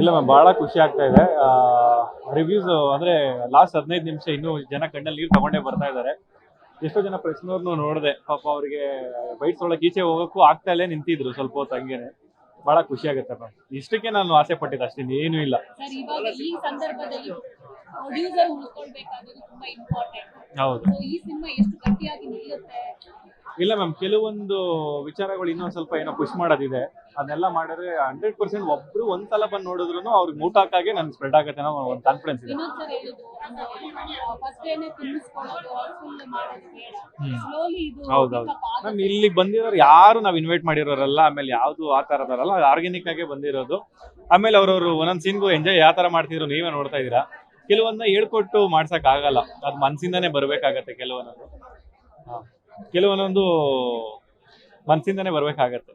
ಇಲ್ಲ ಮ್ಯಾಮ್, ಬಹಳ ಖುಷಿ ಆಗ್ತಾ ಇದೆ. ರಿವ್ಯೂಸ್ ಅಂದ್ರೆ ಲಾಸ್ಟ್ 15 ನಿಮಿಷ ಇನ್ನೂ ಜನ ಕಣ್ಣಲ್ಲಿ ನೀರು ತಗೊಂಡೇ ಬರ್ತಾ ಇದ್ದಾರೆ. ಎಷ್ಟೋ ಜನ ಪ್ರೆಸ್ನವ್ರನ್ನು ನೋಡಿದೆ, ಪಾಪ ಅವ್ರಿಗೆ ಬೈಟ್ಸ್ ಒಳಗೆ ಈಚೆ ಹೋಗೋಕ್ಕೂ ಆಗ್ತಾ ಇಲ್ಲೇ ನಿಂತಿದ್ರು ಸ್ವಲ್ಪ ಹೊತ್ತು ಹಂಗೇನೆ. ಬಹಳ ಖುಷಿ ಆಗುತ್ತೆ ಮ್ಯಾಮ್. ಇಷ್ಟಕ್ಕೆ ನಾನು ಆಸೆ ಪಟ್ಟಿದ್ದೆ, ಅಷ್ಟೇ ಏನೂ ಇಲ್ಲ. ಸರ್, ಇವಾಗ ಈ ಸಂದರ್ಭದಲ್ಲಿ ಪ್ರೊಡ್ಯೂಸರ್ ಉಳ್ಕೊಳ್ಬೇಕಾಗೋದು ತುಂಬಾ ಇಂಪಾರ್ಟೆಂಟ್. ಹೌದು. ಈ ಸಿನಿಮಾ ಎಷ್ಟು ಗಟ್ಟಿಯಾಗಿ ನಿಲ್ಲುತ್ತೆ? ಇಲ್ಲ ಮ್ಯಾಮ್, ಕೆಲವೊಂದು ವಿಚಾರಗಳು ಇನ್ನೊಂದು ಸ್ವಲ್ಪ ಏನೋ ಪುಷ್ ಮಾಡೋದಿದೆ. ಅದನ್ನೆಲ್ಲ ಮಾಡಿದ್ರೆ 100% ಒಬ್ರು ಒಂದ್ಸಲ ಬಂದು ನೋಡಿದ್ರು ಅವ್ರಿಗೆ ಮೂಟಾಕಾಗೆ ನನ್ಗೆ ಸ್ಪ್ರೆಡ್ ಆಗುತ್ತೆ ಅನ್ನೋ ಒಂದು ಕಾನ್ಫಿಡೆನ್ಸ್ ಇದೆ. ಇನ್ನೊಂದ್ ಸರ್ ಹೇಳಿದ್ರು, ಫಸ್ಟ್ ಡೇನೆ ತುಂಬಿಸ್ಕೊಳ್ಳೋದು, ಫುಲ್ ಮಾಡೋದು ಬೇಡ, ಸ್ಲೋಲಿ ಇದು. ಹೌದೌದು ಮ್ಯಾಮ್, ಇಲ್ಲಿಗೆ ಬಂದಿರೋರು ಯಾರು ನಾವು ಇನ್ವೈಟ್ ಮಾಡಿರೋರಲ್ಲ, ಆಮೇಲೆ ಯಾವ್ದು ಆ ಥರದಲ್ಲ, ಆರ್ಗ್ಯಾನಿಕ್ ಆಗೇ ಬಂದಿರೋದು. ಆಮೇಲೆ ಅವ್ರವ್ರು ಒಂದೊಂದು ಸೀನ್ಗೂ ಎಂಜಾಯ್ ಯಾವ ಥರ ಮಾಡ್ತಿದ್ರು ನೀವೇ ನೋಡ್ತಾ ಇದ್ದೀರಾ. ಕೆಲವೊಂದನ್ನ ಹೇಳ್ಕೊಟ್ಟು ಮಾಡ್ಸಕ್ ಆಗಲ್ಲ, ಅದು ಮನ್ಸಿಂದಾನೇ ಬರ್ಬೇಕಾಗತ್ತೆ. ಕೆಲವೊಂದೊಂದು ಮನ್ಸಿಂದಾನೇ ಬರ್ಬೇಕಾಗತ್ತೆ.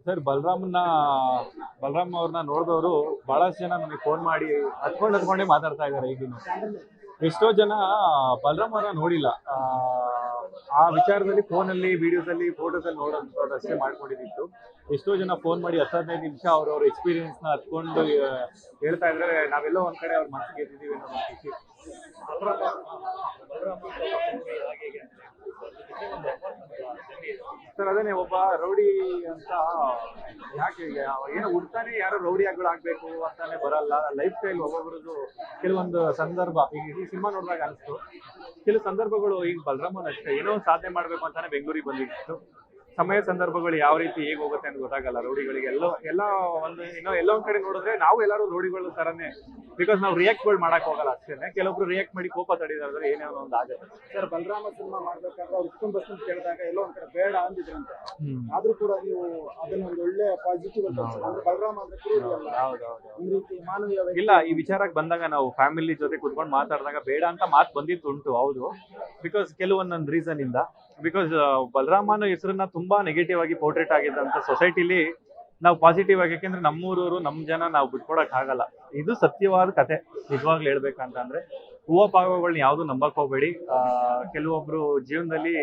ಸರ್, ಬಲರಾಮ್ ಅವ್ರನ್ನ ನೋಡಿದವರು ಬಹಳಷ್ಟು ಜನ ನನಗೆ ಫೋನ್ ಮಾಡಿ ಹತ್ಕೊಂಡೇ ಮಾತಾಡ್ತಾ ಇದ್ದಾರೆ. ಈಗಿನ ಎಷ್ಟೋ ಜನ ಬಲರಾಮ್ ಅವ್ರನ್ನ ನೋಡಿಲ್ಲ, ಆ ವಿಚಾರದಲ್ಲಿ ಫೋನಲ್ಲಿ, ವಿಡಿಯೋಸಲ್ಲಿ, ಫೋಟೋಸಲ್ಲಿ ನೋಡೋದಷ್ಟೇ ಮಾಡ್ಕೊಂಡಿದ್ದಿತ್ತು. ಎಷ್ಟೋ ಜನ ಫೋನ್ ಮಾಡಿ 10-15 ನಿಮಿಷ ಅವ್ರವ್ರ ಎಕ್ಸ್ಪೀರಿಯನ್ಸ್ನ ಹತ್ಕೊಂಡು ಹೇಳ್ತಾ ಇದ್ರೆ ನಾವೆಲ್ಲೋ ಒಂದ್ ಕಡೆ ಅವ್ರ ಮನಸ್ಸಿಗೆ ಗೆದ್ದಿದ್ದೀವಿ ಅನ್ನೋ ಖುಷಿ. ಸರ್, ಅದೇನೆ, ಒಬ್ಬ ರೌಡಿ ಅಂತ ಯಾಕೆ ಏನೋ ಹುಡ್ತಾನೆ ಯಾರೋ ರೌಡಿ ಆಗ್ಬೇಕು ಅಂತಾನೆ ಬರಲ್ಲ. ಲೈಫ್ ಸ್ಟೈಲ್ ಒಬ್ಬೊಬ್ರದ್ದು ಕೆಲವೊಂದು ಸಂದರ್ಭ, ಈಗ ಈ ಸಿನಿಮಾ ನೋಡಿದಾಗ ಅನಿಸ್ತು, ಕೆಲವು ಸಂದರ್ಭಗಳು ಈಗ ಬಲರಾಮನ್ ಅಷ್ಟೇ ಏನೋ ಒಂದು ಸಾಧನೆ ಮಾಡ್ಬೇಕು ಅಂತಾನೆ ಬೆಂಗಳೂರಿಗೆ ಬಂದಿತ್ತು. ಸಮಯ ಸಂದರ್ಭಗಳು ಯಾವ ರೀತಿ ಹೇಗೆ ಹೋಗುತ್ತೆ ಅಂತ ಗೊತ್ತಾಗಲ್ಲ ರೌಡಿಗಳಿಗೆ. ಎಲ್ಲ ಎಲ್ಲೋ ಒಂದ್ ಕಡೆ ನೋಡಿದ್ರೆ ನಾವು ಎಲ್ಲರೂ ರೌಡಿಗಳು ತರನೇ, ಬಿಕಾಸ್ ನಾವು ರಿಯಾಕ್ಟ್ಗಳು ಮಾಡಕ್ ಹೋಗಲ್ಲ ಅಷ್ಟೇನೆ. ಕೆಲವೊಬ್ರು ರಿಯಾಕ್ಟ್ ಮಾಡಿ ಕೋಪ ತಡೆದಾದ್ರೆ ಏನೇನೋ ಒಂದು ಆಗುತ್ತೆ. ಸರ್, ಬಲರಾಮ ಸಿನಿಮಾ ಮಾಡ್ಬೇಕಾದ್ರೆ ಅವ್ರು ಇಷ್ಟೊಂದು ಬಸ್ ಕೇಳಿದಾಗ ಎಲ್ಲೋ ಒಂದ್ ಕಡೆ ಬೇಡ ಅಂದಿದ್ರಂತೆ, ಆದ್ರೂ ಕೂಡ ನೀವು ಅದನ್ನ ಒಂದು ಒಳ್ಳೆ ಪಾಸಿಟಿವ್ ಬಲರಾಮ ಅಂದ್ರೆ ಈ ರೀತಿ ಮಾನವೀಯ. ಇಲ್ಲ, ಈ ವಿಚಾರಕ್ಕೆ ಬಂದಾಗ ನಾವು ಫ್ಯಾಮಿಲಿ ಜೊತೆ ಕುತ್ಕೊಂಡು ಮಾತಾಡಿದಾಗ ಬೇಡ ಅಂತ ಮಾತು ಬಂದಿತ್ತು ಉಂಟು. ಹೌದು, ಬಿಕಾಸ್ ಕೆಲವೊಂದೊಂದು ರೀಸನ್ ಇಂದ. ಬಿಕಾಸ್ ಬಲರಾಮನ ಹೆಸರನ್ನ ತುಂಬಾ ನೆಗೆಟಿವ್ ಆಗಿ ಪೋರ್ಟ್ರೇಟ್ ಆಗಿದ್ದಂತ ಸೊಸೈಟಿಲಿ ನಾವು ಪಾಸಿಟಿವ್ ಆಗಿ, ಯಾಕೆಂದ್ರೆ ನಮ್ಮೂರವರು ನಮ್ಮ ಜನ ನಾವು ಬಿಟ್ಕೊಡಕ್ ಆಗಲ್ಲ. ಇದು ಸತ್ಯವಾದ ಕತೆ. ನಿಜವಾಗ್ಲೂ ಹೇಳ್ಬೇಕಂತ ಅಂದ್ರೆ ಹೂವಪಾಗಗಳನ್ನ ಯಾವ್ದು ನಂಬಕ್ ಹೋಗ್ಬೇಡಿ. ಕೆಲವೊಬ್ರು ಜೀವನದಲ್ಲಿ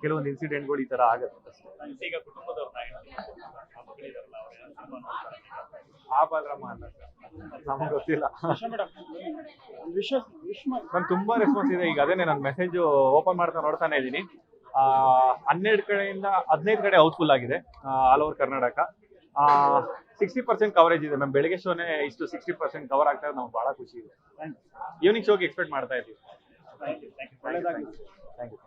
ಕೆಲವೊಂದು ಇನ್ಸಿಡೆಂಟ್ಗಳು ಈ ತರ ಆಗತ್ತೆ. ಈಗ ಆ ಬಲರಾಮ ಅಲ್ಲ, ನಮ್ಗೆ ಗೊತ್ತಿಲ್ಲ. ನನ್ ತುಂಬಾ ರೆಸ್ಪಾನ್ಸ್ ಇದೆ. ಈಗ ಅದೇನೆ ನನ್ನ ಮೆಸೇಜ್ ಓಪನ್ ಮಾಡ್ತಾ ನೋಡ್ತಾನೆ ಇದ್ದೀನಿ. 12 ಕಡೆಯಿಂದ 15 ಕಡೆ ಹೌಸ್ಫುಲ್ ಆಗಿದೆ ಆಲ್ ಓವರ್ ಕರ್ನಾಟಕ. 60% ಕವರೇಜ್ ಇದೆ ಮ್ಯಾಮ್. ಬೆಳಗ್ಗೆ ಶೋನೇ ಇಷ್ಟು 60% ಕವರ್ ಆಗ್ತಾ ಇದೆ. ನಮ್ಗೆ ಬಹಳ ಖುಷಿ ಇದೆ. ಈವ್ನಿಂಗ್ ಶೋಗೆ ಎಕ್ಸ್ಪೆಕ್ಟ್ ಮಾಡ್ತಾ ಇದ್ದೀವಿ. Thank you.